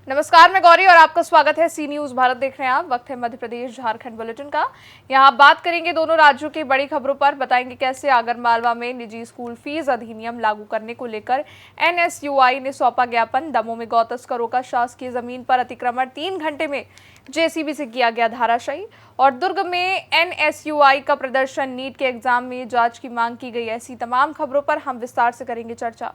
नमस्कार, मैं गौरी और आपका स्वागत है सी न्यूज भारत देख रहे हैं आप। वक्त है मध्य प्रदेश झारखंड बुलेटिन का। यहाँ आप बात करेंगे दोनों राज्यों की बड़ी खबरों पर, बताएंगे कैसे आगरमालवा में निजी स्कूल फीस अधिनियम लागू करने को लेकर एनएसयूआई ने सौंपा ज्ञापन। दमोह में गौ तस्करों का शासकीय जमीन पर अतिक्रमण 3 घंटे में जेसीबी से किया गया धाराशायी। और दुर्ग में एनएसयूआई का प्रदर्शन, नीट के एग्जाम में जांच की मांग की गई। ऐसी तमाम खबरों पर हम विस्तार से करेंगे चर्चा।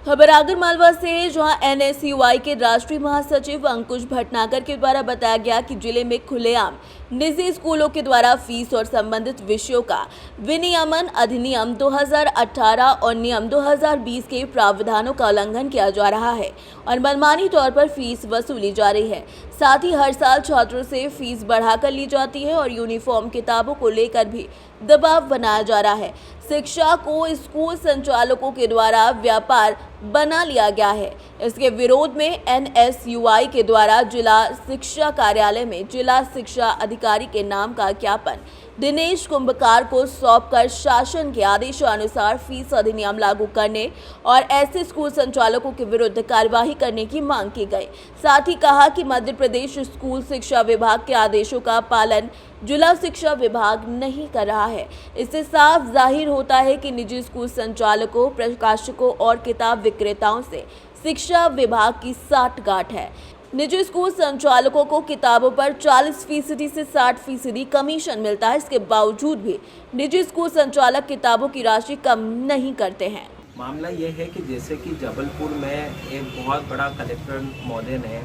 खबर आगरमालवा से है, जहां एनएसयूआई के राष्ट्रीय महासचिव अंकुश भटनागर के द्वारा बताया गया कि जिले में खुलेआम निजी स्कूलों के द्वारा फीस और संबंधित विषयों का विनियमन अधिनियम 2018 और नियम 2020 के प्रावधानों का उल्लंघन किया जा रहा है और मनमानी तौर पर फीस वसूली जा रही है। साथ ही हर साल छात्रों से फीस बढ़ाकर ली जाती है और यूनिफॉर्म, किताबों को लेकर भी दबाव बनाया जा रहा है। शिक्षा को स्कूल संचालकों के द्वारा व्यापार बना लिया गया है। इसके विरोध में एनएसयूआई के द्वारा जिला शिक्षा कार्यालय में जिला शिक्षा अधिकारी के नाम का ज्ञापन दिनेश कुंभकार को सौंपकर शासन के आदेशानुसार फीस अधिनियम लागू करने और ऐसे स्कूल संचालकों के विरुद्ध कार्यवाही करने की मांग की गई। साथ ही कहा कि मध्य प्रदेश स्कूल शिक्षा विभाग के आदेशों का पालन जिला शिक्षा विभाग नहीं कर रहा है। इससे साफ जाहिर होता है कि निजी स्कूल संचालकों, प्रकाशकों और किताब विक्रेताओं से शिक्षा विभाग की साठगांठ है। निजी स्कूल संचालकों को किताबों पर 40% से 60% कमीशन मिलता है। इसके बावजूद भी निजी स्कूल संचालक किताबों की राशि कम नहीं करते हैं। मामला ये है कि जैसे कि जबलपुर में एक बहुत बड़ा कलेक्टर महोदय ने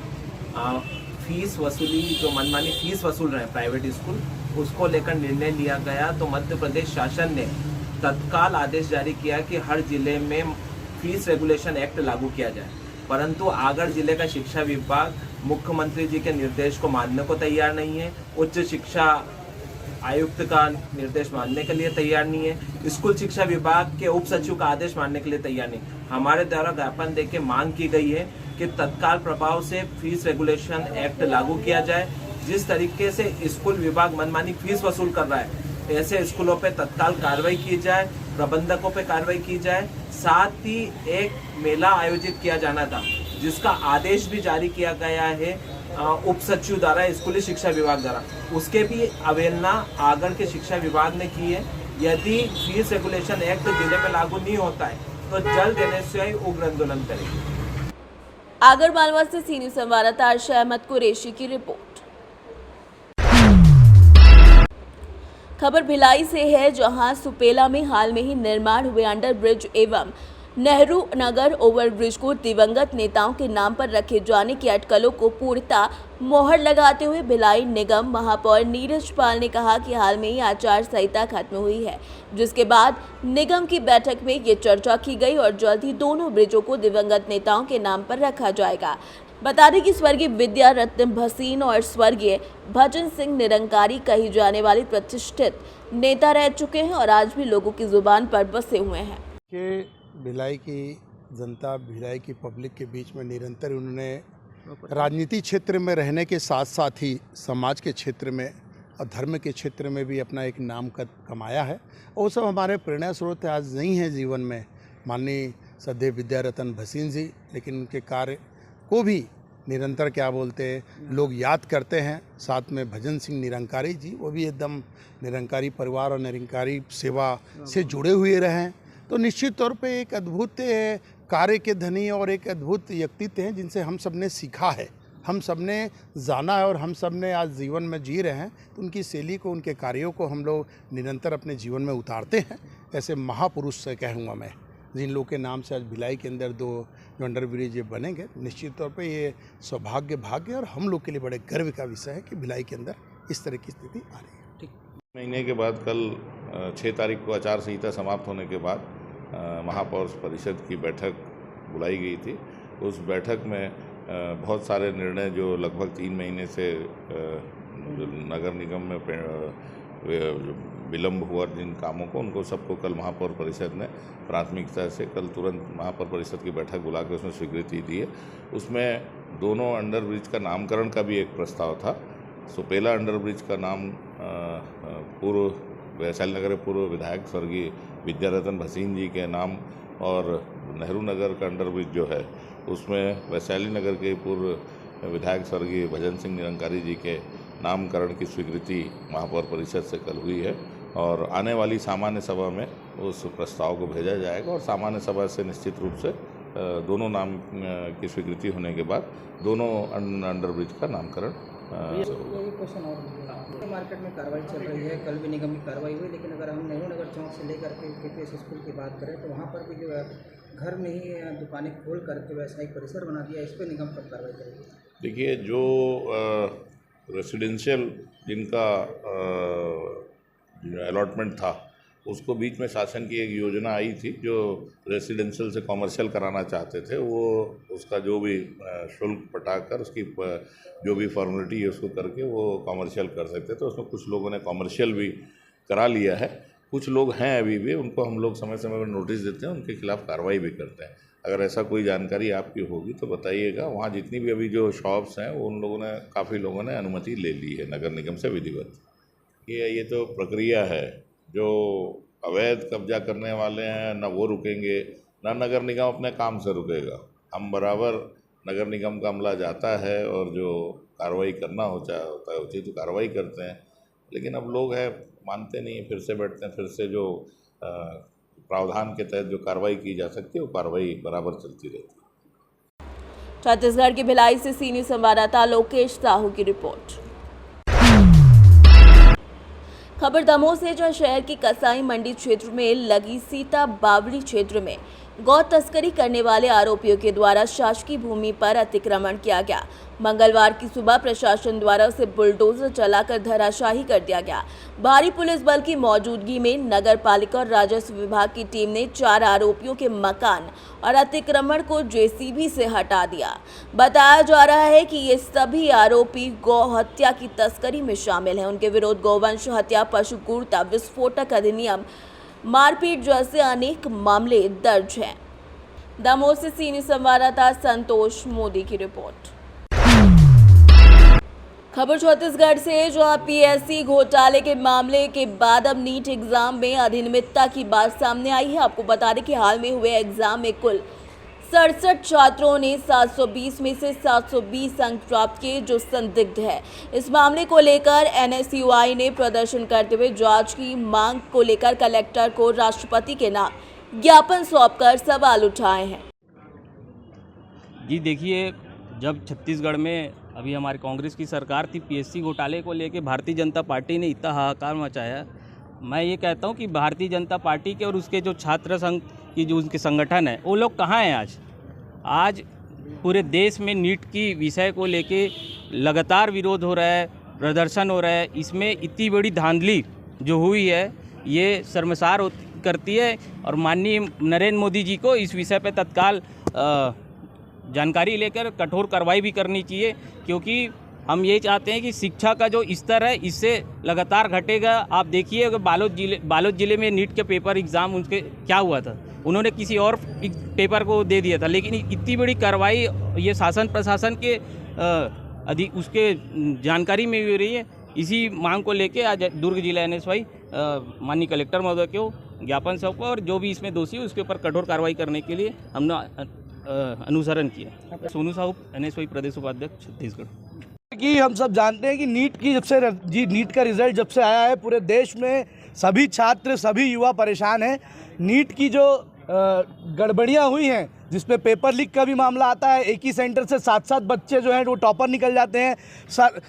फीस वसूली, जो मनमानी फीस वसूल रहे हैं प्राइवेट स्कूल, उसको लेकर निर्णय लिया गया। तो मध्य प्रदेश शासन ने तत्काल आदेश जारी किया कि हर जिले में फीस रेगुलेशन एक्ट लागू किया जाए, परंतु आगर जिले का शिक्षा विभाग मुख्यमंत्री जी के निर्देश को मानने को तैयार नहीं है। उच्च शिक्षा आयुक्त का निर्देश मानने के लिए तैयार नहीं है। स्कूल शिक्षा विभाग के उप सचिव का आदेश मानने के लिए तैयार नहीं। हमारे द्वारा ज्ञापन देके मांग की गई है कि तत्काल प्रभाव से फीस रेगुलेशन एक्ट लागू किया जाए। जिस तरीके से स्कूल विभाग मनमानी फीस वसूल कर रहा है, ऐसे स्कूलों पे तत्काल कार्रवाई की जाए, प्रबंधकों पे कार्रवाई की जाए। साथ ही एक मेला आयोजित किया जाना था जिसका आदेश भी जारी किया गया है उप सचिव द्वारा, स्कूली शिक्षा विभाग द्वारा, उसके भी अवहेलना आगर के शिक्षा विभाग ने की है। यदि फीस रेगुलेशन एक्ट जिले में लागू नहीं होता है तो जल्द एनएसयूआई उग्र आंदोलन करेगी। आगरमालवा से सी न्यूज संवाददाता अर्शा अहमद कुरैशी की रिपोर्ट। खबर भिलाई से है, जहां सुपेला में हाल में ही निर्माण हुए अंडर ब्रिज एवं नेहरू नगर ओवरब्रिज को दिवंगत नेताओं के नाम पर रखे जाने की अटकलों को पूर्णतः मोहर लगाते हुए भिलाई निगम महापौर नीरज पाल ने कहा कि हाल में ही आचार संहिता खत्म हुई है, जिसके बाद निगम की बैठक में ये चर्चा की गई और जल्द ही दोनों ब्रिजों को दिवंगत नेताओं के नाम पर रखा जाएगा। बता दें कि स्वर्गीय विद्या रत्न भसीन और स्वर्गीय भजन सिंह निरंकारी कही जाने वाले प्रतिष्ठित नेता रह चुके हैं और आज भी लोगों की जुबान पर बसे हुए हैं। भिलाई की जनता, भिलाई की पब्लिक के बीच में निरंतर उन्होंने राजनीति क्षेत्र में रहने के साथ साथ ही समाज के क्षेत्र में और धर्म के क्षेत्र में भी अपना एक नाम कमाया है। वो सब हमारे प्रेरणा स्रोत आज नहीं है जीवन में, माननीय सदैव विद्या रत्न भसीन जी, लेकिन उनके कार्य को भी निरंतर क्या बोलते हैं लोग याद करते हैं। साथ में भजन सिंह निरंकारी जी, वो भी एकदम निरंकारी परिवार और निरंकारी सेवा से जुड़े हुए रहे हैं। तो निश्चित तौर पे एक अद्भुत कार्य के धनी और एक अद्भुत व्यक्तित्व हैं जिनसे हम सब ने सीखा है, हम सब ने जाना है और हम सब ने आज जीवन में जी रहे हैं। तो उनकी शैली को, उनके कार्यों को हम लोग निरंतर अपने जीवन में उतारते हैं। ऐसे महापुरुष से कहूँगा मैं, जिन लोगों के नाम से आज भिलाई के अंदर 2 अंडर ब्रिज ये बनेंगे, निश्चित तौर पे ये सौभाग्य, भाग्य और हम लोग के लिए बड़े गर्व का विषय है कि भिलाई के अंदर इस तरह की स्थिति आ रही है। ठीक महीने के बाद कल 6 तारीख को आचार संहिता समाप्त होने के बाद महापौर परिषद की बैठक बुलाई गई थी। उस बैठक में बहुत सारे निर्णय जो लगभग 3 महीने से नगर निगम में विलम्ब हुआ जिन कामों को, उनको सबको कल महापौर परिषद ने प्राथमिकता से कल तुरंत महापौर परिषद की बैठक बुला के उसमें स्वीकृति दी है। उसमें दोनों अंडर ब्रिज का नामकरण का भी एक प्रस्ताव था। सुपेला अंडर ब्रिज का नाम पूर्व वैशाली नगर के पूर्व विधायक स्वर्गीय विद्यारतन भसीन जी के नाम और नेहरू नगर का अंडर ब्रिज जो है उसमें वैशाली नगर के पूर्व विधायक स्वर्गीय भजन सिंह निरंकारी जी के नामकरण की स्वीकृति महापौर परिषद से कल हुई है और आने वाली सामान्य सभा में उस प्रस्ताव को भेजा जाएगा और सामान्य सभा से निश्चित रूप से दोनों नाम की स्वीकृति होने के बाद दोनों अंडर ब्रिज का नामकरण यही क्वेश्चन और मार्केट में कार्रवाई चल रही है, कल भी निगम की कार्रवाई हुई, लेकिन अगर हम नेहरू नगर चौक से लेकर के केपीएस स्कूल की बात करें तो वहाँ पर भी जो है घर में ही दुकानें खोल करके व्यवसायिक परिसर बना दिया, इस पर निगम कब कार्रवाई करेगी? देखिए, जो रेसिडेंशियल जिनका अलॉटमेंट था उसको बीच में शासन की एक योजना आई थी जो रेसिडेंशियल से कॉमर्शियल कराना चाहते थे, वो उसका जो भी शुल्क पटाकर उसकी जो भी फॉर्मेलिटी है उसको करके वो कॉमर्शियल कर सकते थे। उसमें कुछ लोगों ने कॉमर्शियल भी करा लिया है, कुछ लोग हैं अभी भी, उनको हम लोग समय समय पर नोटिस देते हैं, उनके खिलाफ कार्रवाई भी करते हैं। अगर ऐसा कोई जानकारी आपकी होगी तो बताइएगा। वहाँ जितनी भी अभी जो शॉप्स हैं वो उन लोगों ने काफ़ी लोगों ने अनुमति ले ली है नगर निगम से विधिवत। ये तो प्रक्रिया है, जो अवैध कब्जा करने वाले हैं ना वो रुकेंगे ना नगर निगम अपने काम से रुकेगा। हम बराबर नगर निगम का अमला जाता है और जो कार्रवाई करना होता है उचित तो कार्रवाई करते हैं, लेकिन अब लोग हैं मानते नहीं, फिर से बैठते हैं, फिर से जो प्रावधान के तहत जो कार्रवाई की जा सकती है वो कार्रवाई बराबर चलती रहती है। छत्तीसगढ़ के भिलाई से सीनियर संवाददाता लोकेश साहू की रिपोर्ट। खबर दमोह से, जहां शहर की कसाई मंडी क्षेत्र में लगी सीता बावड़ी क्षेत्र में गौ तस्करी करने वाले आरोपियों के द्वारा शासकीय भूमि पर अतिक्रमण किया गया। मंगलवार की सुबह प्रशासन द्वारा उसे बुलडोजर चलाकर धराशाही कर दिया गया। भारी पुलिस बल की मौजूदगी में नगर पालिका और राजस्व विभाग की टीम ने 4 आरोपियों के मकान और अतिक्रमण को जेसीबी से हटा दिया। बताया जा रहा है कि ये सभी आरोपी गौ हत्या की तस्करी में शामिल हैं। उनके विरुद्ध गोवंश हत्या, पशु क्रूरता, विस्फोटक अधिनियम, मारपीट जैसे अनेक मामले दर्ज हैं। दमोह से सीनियर संवाददाता संतोष मोदी की रिपोर्ट। खबर छत्तीसगढ़ से, जहां पीएससी घोटाले के मामले के बाद अब नीट एग्जाम में अनियमितता की बात सामने आई है। आपको बता दें कि हाल में हुए एग्जाम में कुल 67 छात्रों ने 720 में से 720 अंक प्राप्त किए, जो संदिग्ध है। इस मामले को लेकर एनएसयूआई ने प्रदर्शन करते हुए जांच की मांग को लेकर कलेक्टर को राष्ट्रपति के नाम ज्ञापन सौंपकर सवाल उठाए हैं। जी देखिए, जब छत्तीसगढ़ में अभी हमारी कांग्रेस की सरकार थी, पीएससी घोटाले को लेकर भारतीय जनता पार्टी ने इतना हाहाकार मचाया। मैं ये कहता हूँ कि भारतीय जनता पार्टी के और उसके जो छात्र संघ की जो उनके संगठन है वो लोग कहाँ हैं आज पूरे देश में नीट की विषय को लेके लगातार विरोध हो रहा है, प्रदर्शन हो रहा है। इसमें इतनी बड़ी धांधली जो हुई है ये शर्मसार करती है और माननीय नरेंद्र मोदी जी को इस विषय पे तत्काल जानकारी लेकर कठोर कार्रवाई भी करनी चाहिए, क्योंकि हम ये चाहते हैं कि शिक्षा का जो स्तर है इससे लगातार घटेगा। आप देखिए अगर बालोद जिले में नीट के पेपर एग्ज़ाम उनके क्या हुआ था, उन्होंने किसी और पेपर को दे दिया था, लेकिन इतनी बड़ी कार्रवाई ये शासन प्रशासन के उसके जानकारी में भी हो रही है। इसी मांग को लेके आज दुर्ग जिला एनएसवाई माननीय कलेक्टर महोदय को ज्ञापन सौंपा और जो भी इसमें दोषी है उसके ऊपर कठोर कार्रवाई करने के लिए हमने अनुसरण किया। सोनू साहू, एनएसवाई प्रदेश उपाध्यक्ष, छत्तीसगढ़। कि हम सब जानते हैं कि नीट का रिजल्ट जब से आया है पूरे देश में सभी छात्र, सभी युवा परेशान हैं। नीट की जो गड़बड़ियां हुई हैं, जिसमें पेपर लीक का भी मामला आता है, एक ही सेंटर से 7-7 बच्चे जो हैं वो टॉपर निकल जाते हैं।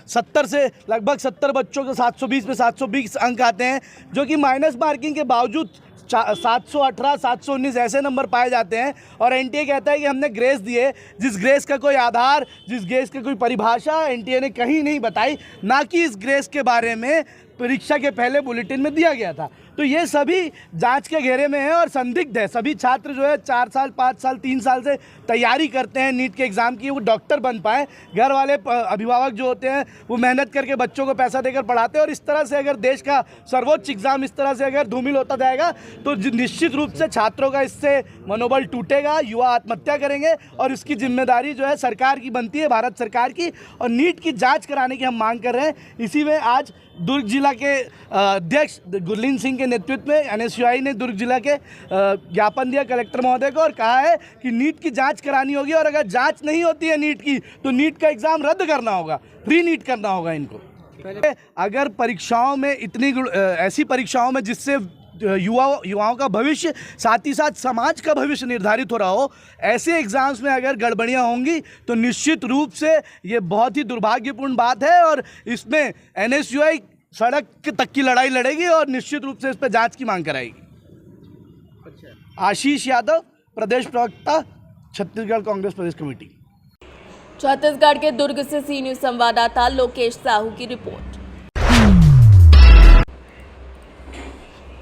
70 से लगभग 70 बच्चों को 720 में 720 अंक आते हैं, जो कि माइनस मार्किंग के बावजूद 718, 719 ऐसे नंबर पाए जाते हैं। और एनटीए कहता है कि हमने ग्रेस दिए, जिस ग्रेस का कोई आधार, जिस ग्रेस की कोई परिभाषा एनटीए ने कहीं नहीं बताई, ना कि इस ग्रेस के बारे में परीक्षा के पहले बुलेटिन में दिया गया था। तो ये सभी जांच के घेरे में है और संदिग्ध है। सभी छात्र जो है 4 साल 5 साल 3 साल से तैयारी करते हैं नीट के एग्ज़ाम की, वो डॉक्टर बन पाए। घर वाले अभिभावक जो होते हैं वो मेहनत करके बच्चों को पैसा देकर पढ़ाते हैं, और इस तरह से अगर देश का सर्वोच्च एग्ज़ाम इस तरह से अगर धूमिल होता जाएगा तो निश्चित रूप से छात्रों का इससे मनोबल टूटेगा, युवा आत्महत्या करेंगे, और इसकी जिम्मेदारी जो है सरकार की बनती है, भारत सरकार की। और नीट की जांच कराने की हम मांग कर रहे हैं। इसी में आज दुर्ग जिला के अध्यक्ष गुरलीन सिंह के नेतृत्व में NSUI ने दुर्ग जिला के ज्ञापन दिया कलेक्टर महोदय को और कहा है कि नीट की जांच करानी होगी, और अगर जांच नहीं होती है नीट की तो नीट का एग्ज़ाम रद्द करना होगा, फ्री नीट करना होगा इनको। अगर परीक्षाओं में इतनी ऐसी परीक्षाओं में जिससे युवाओं का भविष्य साथ ही साथ समाज का भविष्य निर्धारित हो रहा हो, ऐसे एग्ज़ाम्स में अगर गड़बड़ियां होंगी तो निश्चित रूप से ये बहुत ही दुर्भाग्यपूर्ण बात है, और इसमें NSUI सड़क तक की लड़ाई लड़ेगी और निश्चित रूप से इस पर जांच की मांग कराएगी। आशीष यादव, प्रदेश प्रवक्ता, छत्तीसगढ़ कांग्रेस प्रदेश कमेटी। छत्तीसगढ़ के दुर्ग से सी न्यूज़ संवाददाता लोकेश साहू की रिपोर्ट।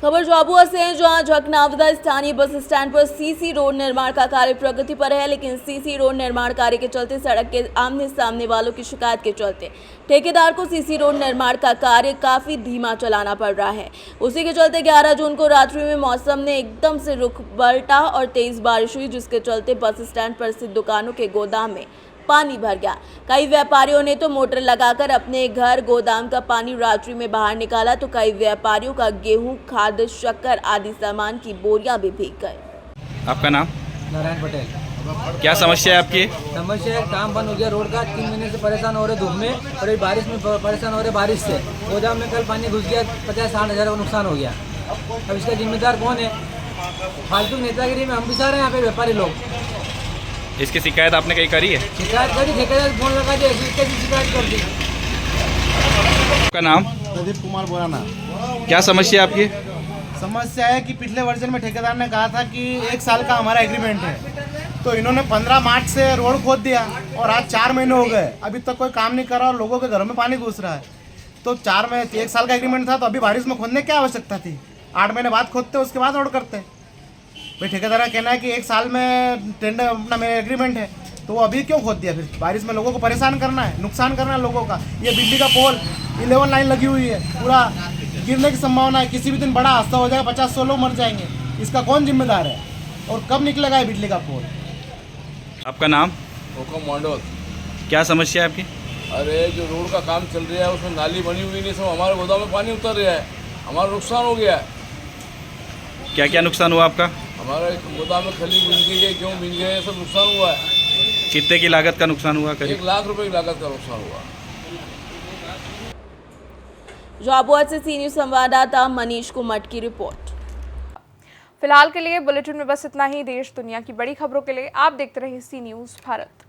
खबर झाबुआ से है, जहां झकनावदा स्थानीय बस स्टैंड पर सीसी रोड निर्माण का कार्य प्रगति पर है, लेकिन सीसी रोड निर्माण कार्य के चलते सड़क के आमने सामने वालों की शिकायत के चलते ठेकेदार को सीसी रोड निर्माण का कार्य काफी धीमा चलाना पड़ रहा है। उसी के चलते 11 जून को रात्रि में मौसम ने एकदम से रुख पलटा और तेज बारिश हुई, जिसके चलते बस स्टैंड पर स्थित दुकानों के गोदाम में पानी भर गया। कई व्यापारियों ने तो मोटर लगाकर अपने घर गोदाम का पानी रात्रि में बाहर निकाला, तो कई व्यापारियों का गेहूं, खाद, शक्कर आदि सामान की बोरियां भी भीग गए। आपका नाम? नारायण पटेल। क्या समस्या है आपकी? समस्या है, काम बंद हो गया रोड का। 3 महीने से परेशान हो रहे धूप में, और बारिश में परेशान हो रहे बारिश से। गोदाम में कल पानी घुस गया, 50-60 हज़ार का नुकसान हो गया। अब इसका जिम्मेदार कौन है? फालतू नेतागिरी में हम भी सारे यहाँ पे व्यापारी लोग। इसकी शिकायत आपने कहीं करी है? शिकायत करी, ठेकेदार फोन लगा दिया, शिकायत कर दी। आपका नाम? प्रदीप कुमार बोराना। क्या समस्या है आपकी? समस्या है कि पिछले वर्जन में ठेकेदार ने कहा था कि 1 साल का हमारा एग्रीमेंट है, तो इन्होंने 15 मार्च से रोड खोद दिया और आज 4 महीने हो गए, अभी तक कोई काम नहीं कर रहा और लोगों के घरों में पानी घुस रहा है। तो 1 साल का एग्रीमेंट था, तो अभी बारिश में खोदने की क्या आवश्यकता थी? 8 महीने बाद खोदते, उसके बाद रोड करते। भाई ठेकेदार का कहना है कि 1 साल में टेंडर अपना मेरा एग्रीमेंट है, तो वो अभी क्यों खोद दिया? फिर बारिश में लोगों को परेशान करना है, नुकसान करना है लोगों का। ये बिजली का पोल 11 लाइन लगी हुई है, पूरा गिरने की संभावना है, किसी भी दिन बड़ा हादसा हो जाएगा, 50-100 लोग मर जाएंगे। इसका कौन जिम्मेदार है और कब निकलेगा ये बिजली का पोल? आपका नाम? हुक्म मंडोल। क्या समस्या है आपकी? अरे जो रोड का काम चल रहा है उसमें नाली बनी हुई नहीं, सब हमारे गोदाम में पानी उतर रहा है, हमारा नुकसान हो गया है। क्या क्या नुकसान हुआ आपका? हमारे गोदाम में खली बिन गई है, गेहूँ बिन गए, सब नुकसान हुआ है। कितने की लागत का नुकसान हुआ? 1 लाख रुपए की लागत का नुकसान हुआ। झाबुआ से सी न्यूज़ संवाददाता मनीष कुमट की रिपोर्ट। फिलहाल के लिए बुलेटिन में बस इतना ही। देश दुनिया की बड़ी खबरों के लिए आप देखते रहिए सी न्यूज़ भारत।